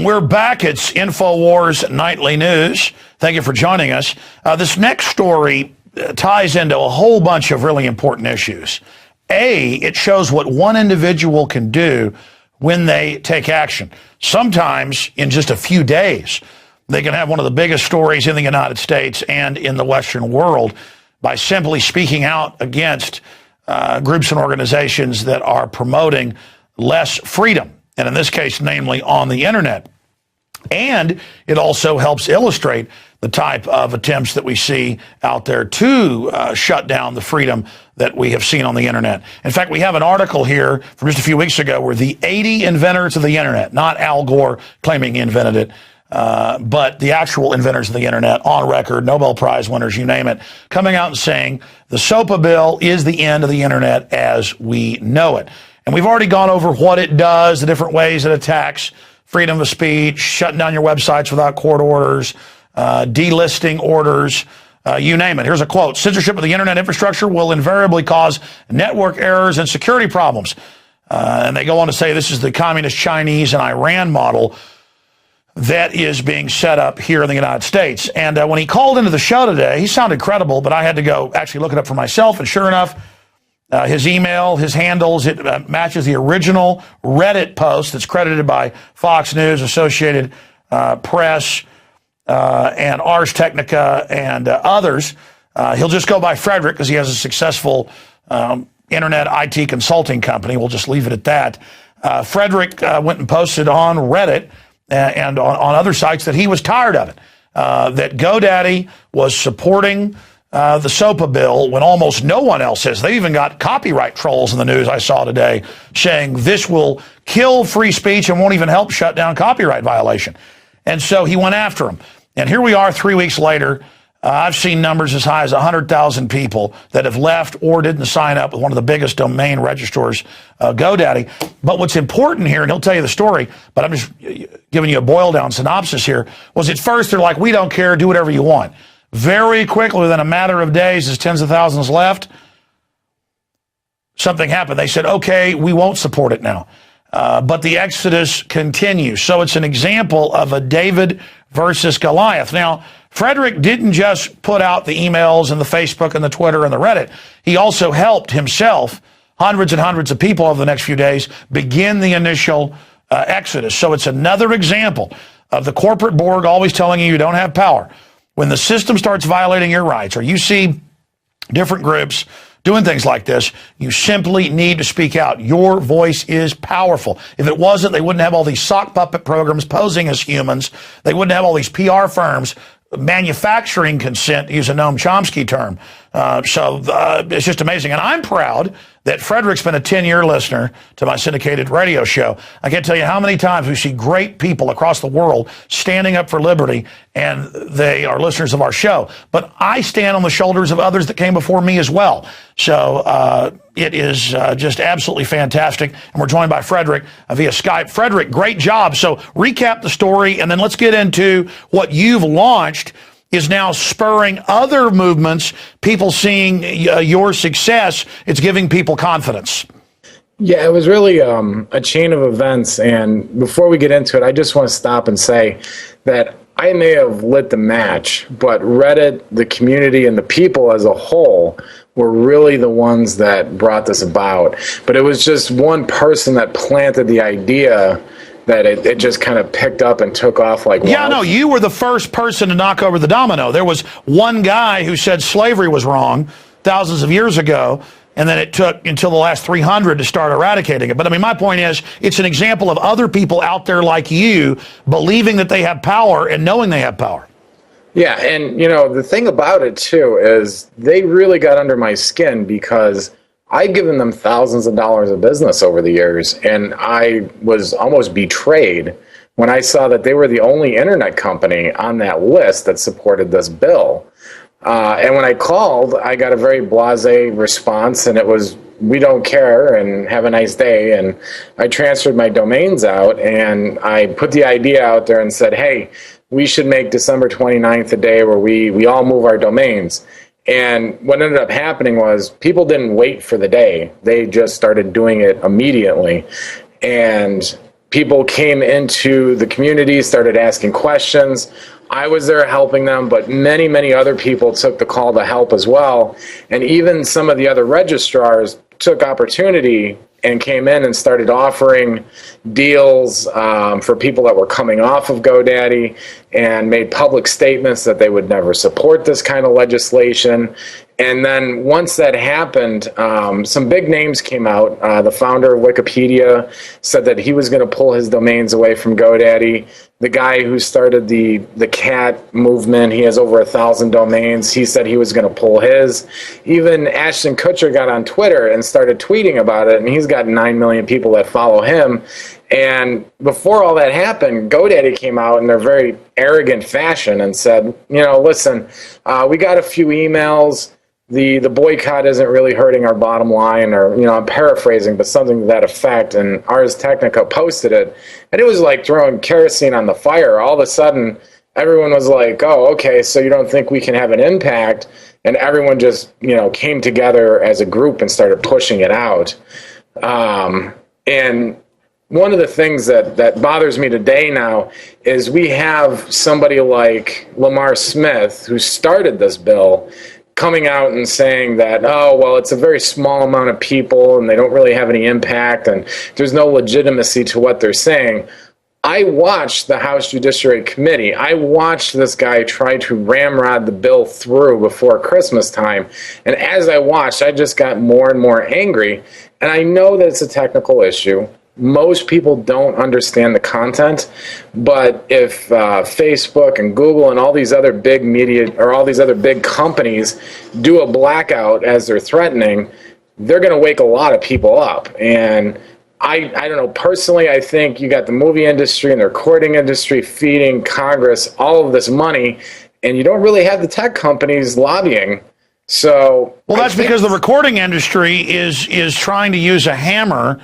And we're back. It's InfoWars Nightly News. Thank you for joining us. This next story ties into a whole bunch of really important issues. It shows what one individual can do when they take action. Sometimes in just a few days, they can have one of the biggest stories in the United States and in the Western world by simply speaking out against groups and organizations that are promoting less freedom, and in this case, namely on the internet. And it also helps illustrate the type of attempts that we see out there to shut down the freedom that we have seen on the internet. In fact, we have an article here from just a few weeks ago where the 80 inventors of the internet, not Al Gore claiming he invented it, but the actual inventors of the internet on record, Nobel Prize winners, you name it, coming out and saying the SOPA bill is the end of the internet as we know it. And we've already gone over what it does, the different ways it attacks freedom of speech, shutting down your websites without court orders, delisting orders, you name it. Here's a quote. Censorship of the internet infrastructure will invariably cause network errors and security problems. And they go on to say this is the communist Chinese and Iran model that is being set up here in the United States. And when he called into the show today, he sounded credible, but I had to go actually look it up for myself. And sure enough, his email, his handles, it matches the original Reddit post that's credited by Fox News, Associated Press, and Ars Technica, and others. He'll just go by Frederick because he has a successful internet IT consulting company. We'll just leave it at that. Frederick went and posted on Reddit and on other sites that he was tired of it, that GoDaddy was supporting the SOPA bill when almost no one else is. They even got copyright trolls in the news I saw today saying this will kill free speech and won't even help shut down copyright violation. And so he went after him. And here we are 3 weeks later. I've seen numbers as high as 100,000 people that have left or didn't sign up with one of the biggest domain registrars, GoDaddy. But what's important here, and he'll tell you the story, but I'm just giving you a boil down synopsis here, was at first they're like, we don't care, do whatever you want. Very quickly, within a matter of days, as tens of thousands left, something happened. They said, okay, we won't support it now. But the exodus continues. So it's an example of a David versus Goliath. Now, Frederick didn't just put out the emails and the Facebook and the Twitter and the Reddit. He also helped himself, hundreds and hundreds of people over the next few days, begin the initial exodus. So it's another example of the corporate Borg always telling you don't have power. When the system starts violating your rights, or you see different groups doing things like this, you simply need to speak out. Your voice is powerful. If it wasn't, they wouldn't have all these sock puppet programs posing as humans. They wouldn't have all these PR firms manufacturing consent, to use a Noam Chomsky term. So it's just amazing. And I'm proud that Frederick's been a 10-year listener to my syndicated radio show. I can't tell you how many times we see great people across the world standing up for liberty, and they are listeners of our show. But I stand on the shoulders of others that came before me as well. So it is just absolutely fantastic. And we're joined by Frederick via Skype. Frederick, great job. So recap the story, and then let's get into what you've launched is now spurring other movements, people seeing your success. It's giving people confidence. Yeah, it was really a chain of events. And before we get into it, I just want to stop and say that I may have lit the match, but Reddit, the community, and the people as a whole were really the ones that brought this about. But it was just one person that planted the idea that it just kind of picked up and took off like yeah, no, you were the first person to knock over the domino. There was one guy who said slavery was wrong thousands of years ago, and then it took until the last 300 to start eradicating it. But I mean, my point is, it's an example of other people out there like you believing that they have power and knowing they have power. Yeah, and you know, the thing about it too is they really got under my skin because I've given them thousands of dollars of business over the years, and I was almost betrayed when I saw that they were the only internet company on that list that supported this bill. And when I called, I got a very blasé response, and it was, we don't care, and have a nice day. And I transferred my domains out, and I put the idea out there and said, hey, we should make December 29th a day where we all move our domains. And what ended up happening was people didn't wait for the day. They just started doing it immediately. And people came into the community, started asking questions. I was there helping them, but many, many other people took the call to help as well. And even some of the other registrars took opportunity and came in and started offering deals for people that were coming off of GoDaddy, and made public statements that they would never support this kind of legislation. And then once that happened, some big names came out. The founder of Wikipedia said that he was going to pull his domains away from GoDaddy. The guy who started the cat movement, he has over 1,000 domains. He said he was going to pull his. Even Ashton Kutcher got on Twitter and started tweeting about it, and he's got 9 million people that follow him. And before all that happened, GoDaddy came out in their very arrogant fashion and said, listen, we got a few emails. The boycott isn't really hurting our bottom line, or, I'm paraphrasing, but something to that effect. And Ars Technica posted it, and it was like throwing kerosene on the fire. All of a sudden, everyone was like, oh, okay, so you don't think we can have an impact? And everyone just, came together as a group and started pushing it out. And one of the things that bothers me today now is we have somebody like Lamar Smith, who started this bill, coming out and saying that, oh, well, it's a very small amount of people and they don't really have any impact and there's no legitimacy to what they're saying. I watched the House Judiciary Committee. I watched this guy try to ramrod the bill through before Christmas time. And as I watched, I just got more and more angry. And I know that it's a technical issue. Most people don't understand the content, but if Facebook and Google and all these other big media, or all these other big companies, do a blackout as they're threatening, they're going to wake a lot of people up. And I don't know, personally, I think you got the movie industry and the recording industry feeding Congress all of this money, and you don't really have the tech companies lobbying. So, well, that's because the recording industry is trying to use a hammer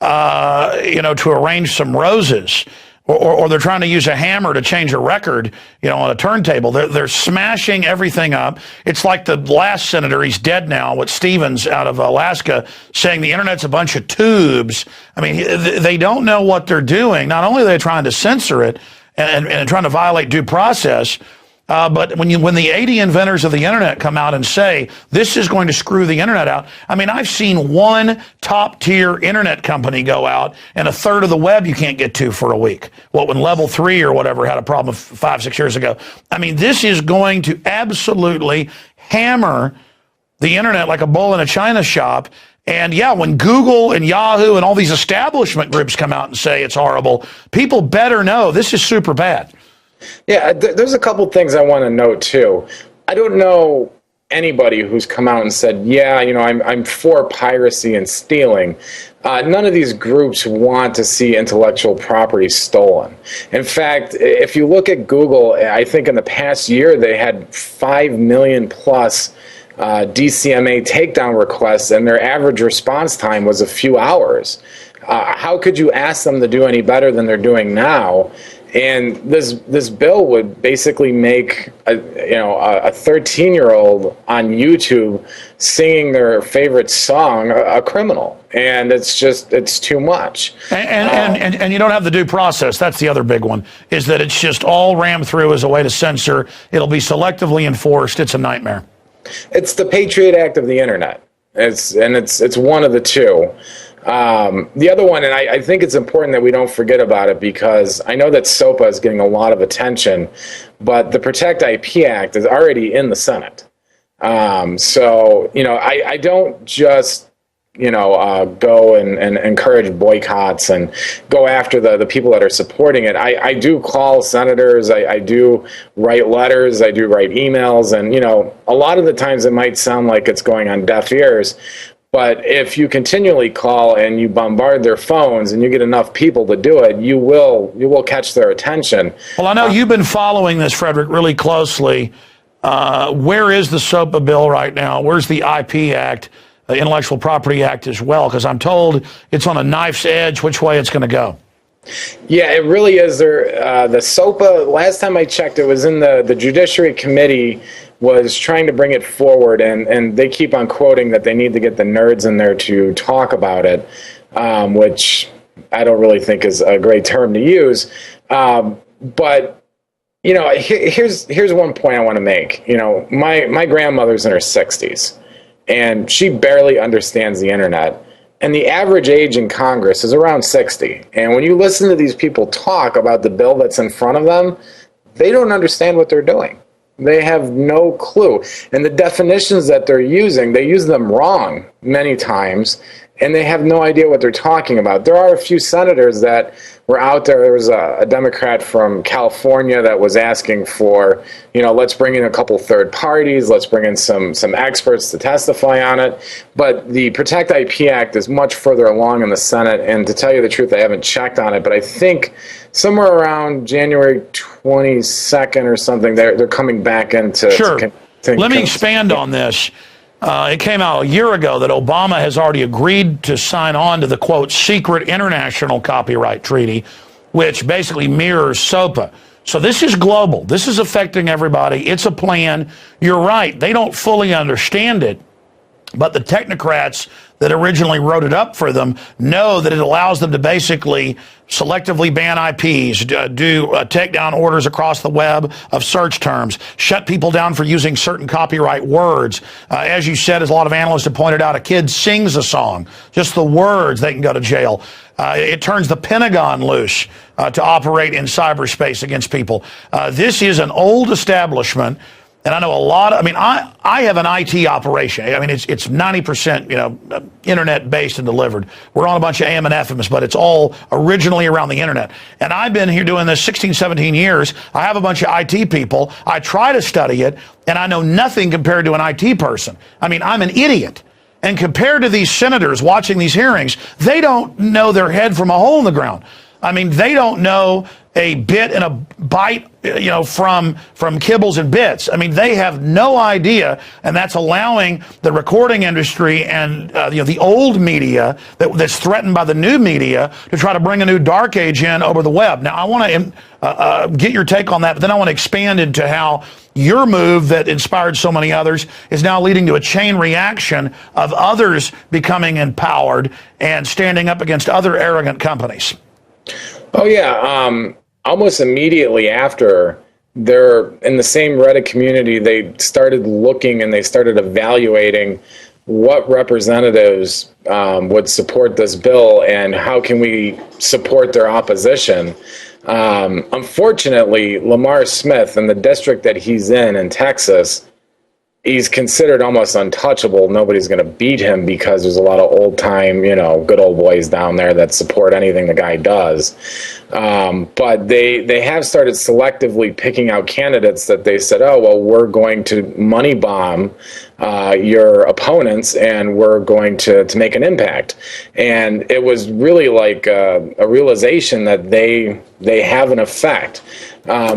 to arrange some roses, or they're trying to use a hammer to change a record, on a turntable. They're smashing everything up. It's like the last senator, he's dead now, with Stevens out of Alaska, saying the internet's a bunch of tubes. I mean, they don't know what they're doing. Not only are they trying to censor it and trying to violate due process, but when the 80 inventors of the internet come out and say this is going to screw the internet out, I mean, I've seen one top-tier internet company go out and a third of the web you can't get to for a week. When Level 3 or whatever had a problem 5-6 years ago. I mean, this is going to absolutely hammer the internet like a bull in a china shop. And yeah, when Google and Yahoo and all these establishment groups come out and say it's horrible, people better know this is super bad. Yeah, there's a couple things I want to note too. I don't know anybody who's come out and said, yeah, I'm for piracy and stealing. None of these groups want to see intellectual property stolen. In fact, if you look at Google, I think in the past year they had 5 million plus DCMA takedown requests, and their average response time was a few hours. How could you ask them to do any better than they're doing now? And this bill would basically make a 13-year-old on YouTube singing their favorite song a criminal, and it's too much. And you don't have the due process. That's the other big one, is that it's just all rammed through as a way to censor. It'll be selectively enforced. It's a nightmare. It's the Patriot Act of the internet. It's one of the two. The other one, and I think it's important that we don't forget about it, because I know that SOPA is getting a lot of attention, but the Protect IP Act is already in the Senate. So, I don't just, go and encourage boycotts and go after the people that are supporting it. I do call senators, I do write letters, I do write emails, and, a lot of the times it might sound like it's going on deaf ears. But if you continually call and you bombard their phones and you get enough people to do it, you will catch their attention. Well, I know you've been following this, Frederick, really closely. Where is the SOPA bill right now? Where's the IP Act, the Intellectual Property Act as well? Because I'm told it's on a knife's edge which way it's going to go. Yeah, it really is. The SOPA, last time I checked, it was in the Judiciary Committee, was trying to bring it forward, and they keep on quoting that they need to get the nerds in there to talk about it, which, I don't really think is a great term to use. But you know, here's one point I want to make. You know, my grandmother's in her 60s, and she barely understands the internet. And the average age in Congress is around 60. And when you listen to these people talk about the bill that's in front of them, they don't understand what they're doing. They have no clue. And the definitions that they're using, they use them wrong many times, and they have no idea what they're talking about. There are a few senators that were out there. There was a Democrat from California that was asking for, you know, let's bring in a couple third parties, let's bring in some experts to testify on it. But the Protect IP Act is much further along in the Senate, and to tell you the truth, I haven't checked on it, but I think somewhere around January 22nd or something, they're coming back into. Sure. Let me expand on this. It came out a year ago that Obama has already agreed to sign on to the, quote, secret international copyright treaty, which basically mirrors SOPA. So this is global. This is affecting everybody. It's a plan. You're right. They don't fully understand it. But the technocrats that originally wrote it up for them know that it allows them to basically selectively ban IPs, do takedown orders across the web of search terms, shut people down for using certain copyright words. As you said, as a lot of analysts have pointed out, a kid sings a song, just the words, they can go to jail. It turns the Pentagon loose to operate in cyberspace against people. This is an old establishment. And I know a lot of, I mean, I have an IT operation. I mean, it's 90%, you know, internet based and delivered. We're on a bunch of AM and FMs, but it's all originally around the internet. And I've been here doing this 16, 17 years. I have a bunch of IT people. I try to study it, and I know nothing compared to an IT person. I mean, I'm an idiot. And compared to these senators watching these hearings, they don't know their head from a hole in the ground. I mean, they don't know a bit and a byte, you know, from kibbles and bits. I mean, they have no idea, and that's allowing the recording industry and you know, the old media that's threatened by the new media to try to bring a new dark age in over the web. Now, I want to get your take on that, but then I want to expand into how your move that inspired so many others is now leading to a chain reaction of others becoming empowered and standing up against other arrogant companies. Oh, yeah. Almost immediately after, they're in the same Reddit community, they started looking and they started evaluating what representatives would support this bill and how can we support their opposition. Unfortunately, Lamar Smith in the district that he's in Texas, he's considered almost untouchable. Nobody's going to beat him because there's a lot of old time, you know, good old boys down there that support anything the guy does. But they have started selectively picking out candidates that they said, oh, well, we're going to money bomb your opponents and we're going to make an impact. And it was really like a realization that they have an effect.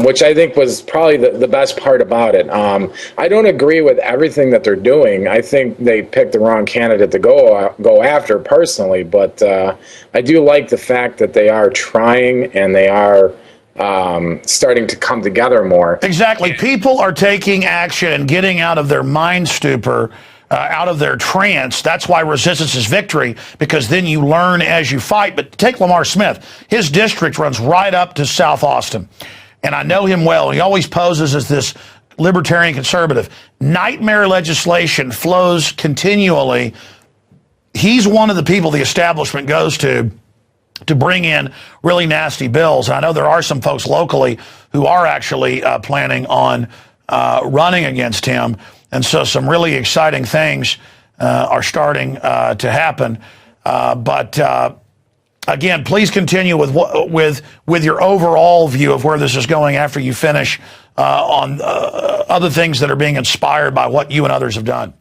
Which I think was probably the best part about it. I don't agree with everything that they're doing. I think they picked the wrong candidate to go after personally, but I do like the fact that they are trying and they are starting to come together more. Exactly. People are taking action and getting out of their mind stupor, out of their trance. That's why resistance is victory, because then you learn as you fight. But take Lamar Smith. His district runs right up to South Austin. And I know him well. He always poses as this libertarian conservative. Nightmare legislation flows continually. He's one of the people the establishment goes to bring in really nasty bills. And I know there are some folks locally who are actually planning on running against him. And so some really exciting things are starting to happen. Again, please continue with your overall view of where this is going after you finish on other things that are being inspired by what you and others have done.